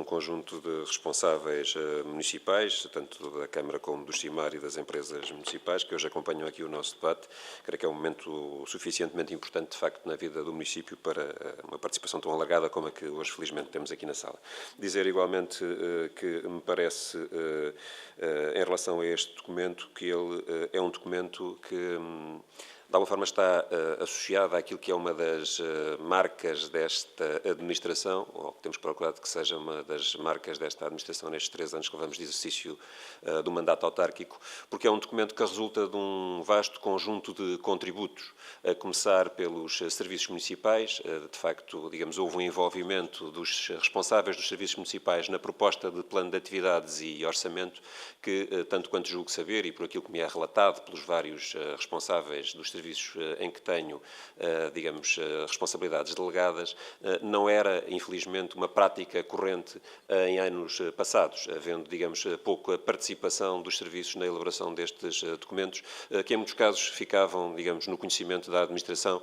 conjunto de responsáveis municipais, tanto da Câmara como do CIMAR e das empresas municipais, que hoje acompanham aqui o nosso debate. Creio que é um momento suficientemente importante, de facto, na vida do município para uma participação tão alargada como a que hoje, felizmente, temos aqui na sala. Dizer igualmente que me parece, em relação a este documento, que ele é um documento que de alguma forma está associada àquilo que é uma das marcas desta administração, ou que temos procurado que seja uma das marcas desta administração nestes 3 anos que levamos de exercício do mandato autárquico, porque é um documento que resulta de um vasto conjunto de contributos, a começar pelos serviços municipais. De facto, digamos, houve um envolvimento dos responsáveis dos serviços municipais na proposta de plano de atividades e orçamento, que, tanto quanto julgo saber, e por aquilo que me é relatado pelos vários responsáveis dos serviços em que tenho, digamos, responsabilidades delegadas, não era, infelizmente, uma prática corrente em anos passados, havendo, digamos, pouca participação dos serviços na elaboração destes documentos, que em muitos casos ficavam, digamos, no conhecimento da administração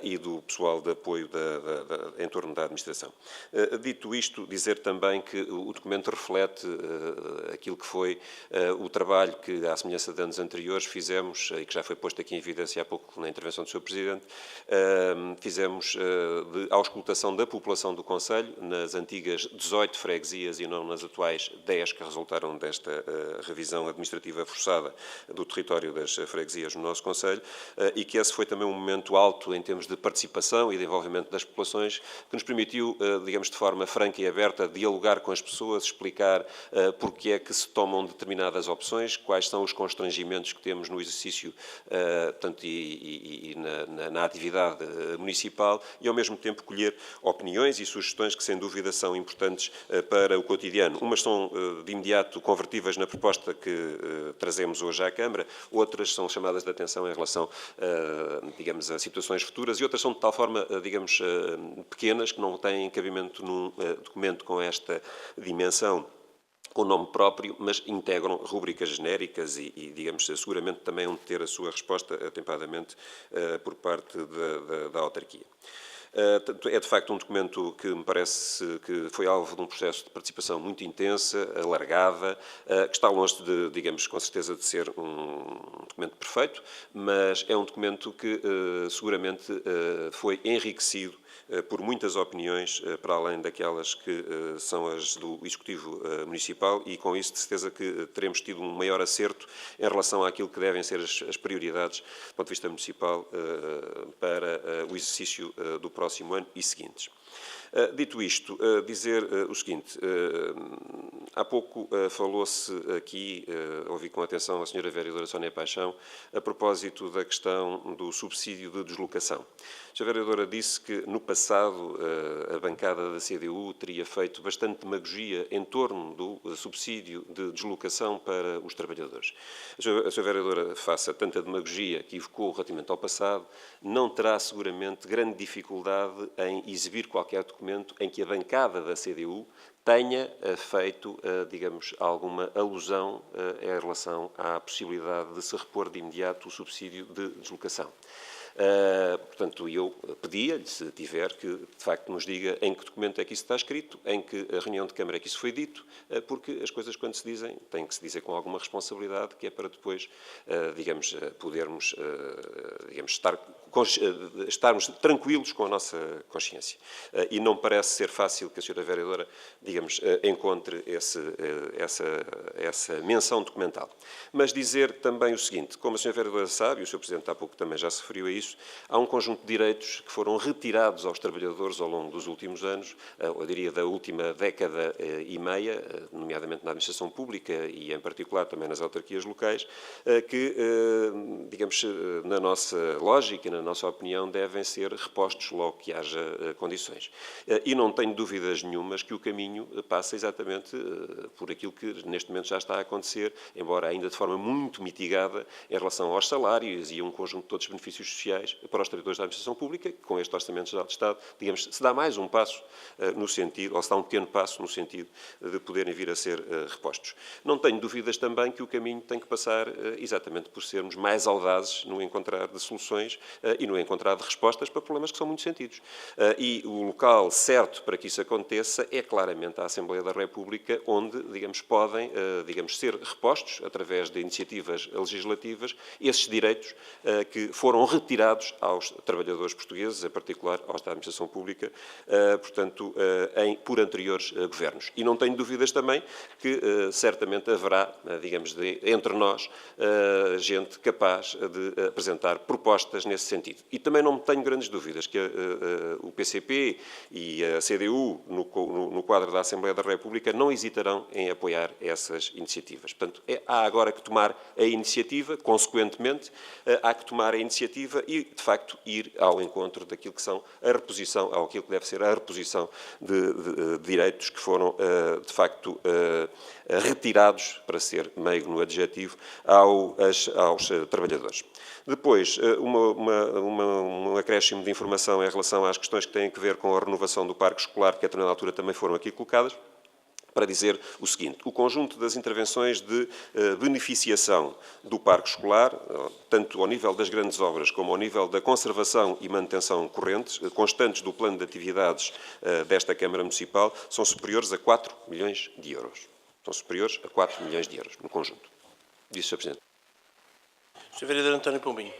e do pessoal de apoio em torno da administração. Dito isto, dizer também que o documento reflete aquilo que foi o trabalho que, à semelhança de anos anteriores, fizemos, e que já foi posto aqui em evidência há pouco na intervenção do Sr. Presidente, fizemos de auscultação da população do Conselho, nas antigas 18 freguesias e não nas atuais 10 que resultaram desta revisão administrativa forçada do território das freguesias no nosso Conselho, e que esse foi também um momento alto em termos de participação e de envolvimento das populações, que nos permitiu, digamos, de forma franca e aberta, dialogar com as pessoas, explicar porque é que se tomam determinadas opções, quais são os constrangimentos que temos no exercício, portanto, e na atividade municipal, e ao mesmo tempo colher opiniões e sugestões que sem dúvida são importantes para o cotidiano. Umas são de imediato convertíveis na proposta que trazemos hoje à Câmara, outras são chamadas de atenção em relação, digamos, a situações futuras, e outras são de tal forma, digamos, pequenas, que não têm cabimento num documento com esta dimensão, com nome próprio, mas integram rúbricas genéricas e, digamos, seguramente também vão ter a sua resposta atempadamente por parte da autarquia. É, de facto, um documento que me parece que foi alvo de um processo de participação muito intensa, alargada, que está longe de, digamos, com certeza de ser um documento perfeito, mas é um documento que seguramente foi enriquecido por muitas opiniões, para além daquelas que são as do Executivo Municipal, e com isso de certeza que teremos tido um maior acerto em relação àquilo que devem ser as prioridades do ponto de vista municipal para o exercício do próximo ano e seguintes. Dito isto, dizer o seguinte, há pouco falou-se aqui, ouvi com atenção a Sra. Vereadora Sónia Paixão, a propósito da questão do subsídio de deslocação. A Sra. Vereadora disse que, no passado, a bancada da CDU teria feito bastante demagogia em torno do subsídio de deslocação para os trabalhadores. A Sra. Vereadora, faça tanta demagogia que evocou relativamente ao passado, não terá seguramente grande dificuldade em exibir qualquer documento em que a bancada da CDU tenha feito, digamos, alguma alusão em relação à possibilidade de se repor de imediato o subsídio de deslocação. Portanto, eu pedia-lhe, se tiver, que de facto nos diga em que documento é que isso está escrito, em que reunião de Câmara é que isso foi dito, porque as coisas, quando se dizem, têm que se dizer com alguma responsabilidade, que é para depois, digamos, podermos, digamos, estarmos tranquilos com a nossa consciência. E não parece ser fácil que a Sra. Vereadora, digamos, encontre essa menção documental. Mas dizer também o seguinte, como a Sra. Vereadora sabe, e o Sr. Presidente há pouco também já se referiu a isso, há um conjunto de direitos que foram retirados aos trabalhadores ao longo dos últimos anos, eu diria da última década e meia, nomeadamente na administração pública e, em particular, também nas autarquias locais, que, digamos, na nossa lógica e na nossa opinião, devem ser repostos logo que haja condições. E não tenho dúvidas nenhumas que o caminho passa exatamente por aquilo que neste momento já está a acontecer, embora ainda de forma muito mitigada em relação aos salários e a um conjunto de outros benefícios sociais sociais para os trabalhadores da administração pública, que com este Orçamento Geral de Estado, digamos, se dá mais um passo no sentido, ou se dá um pequeno passo no sentido de poderem vir a ser repostos. Não tenho dúvidas também que o caminho tem que passar exatamente por sermos mais audazes no encontrar de soluções e no encontrar de respostas para problemas que são muito sentidos. E o local certo para que isso aconteça é claramente a Assembleia da República, onde, digamos, podem, digamos, ser repostos, através de iniciativas legislativas, esses direitos que foram retirados aos trabalhadores portugueses, em particular aos da administração pública, portanto, por anteriores governos. E não tenho dúvidas também que certamente haverá, digamos, entre nós, gente capaz de apresentar propostas nesse sentido. E também não tenho grandes dúvidas que o PCP e a CDU, no quadro da Assembleia da República, não hesitarão em apoiar essas iniciativas. Portanto, há agora que tomar a iniciativa, consequentemente, há que tomar a iniciativa e, de facto, ir ao encontro daquilo que são a reposição, ao que deve ser a reposição de direitos que foram, de facto, retirados, para ser meigo no adjetivo, aos trabalhadores. Depois, um acréscimo de informação em relação às questões que têm a ver com a renovação do parque escolar, que a determinada altura também foram aqui colocadas, para dizer o seguinte: o conjunto das intervenções de beneficiação do parque escolar, tanto ao nível das grandes obras como ao nível da conservação e manutenção correntes, constantes do plano de atividades desta Câmara Municipal, são superiores a 4 milhões de euros. São superiores a 4 milhões de euros no conjunto. Disse o Sr. Presidente. Sr. Vereador António Pombinho.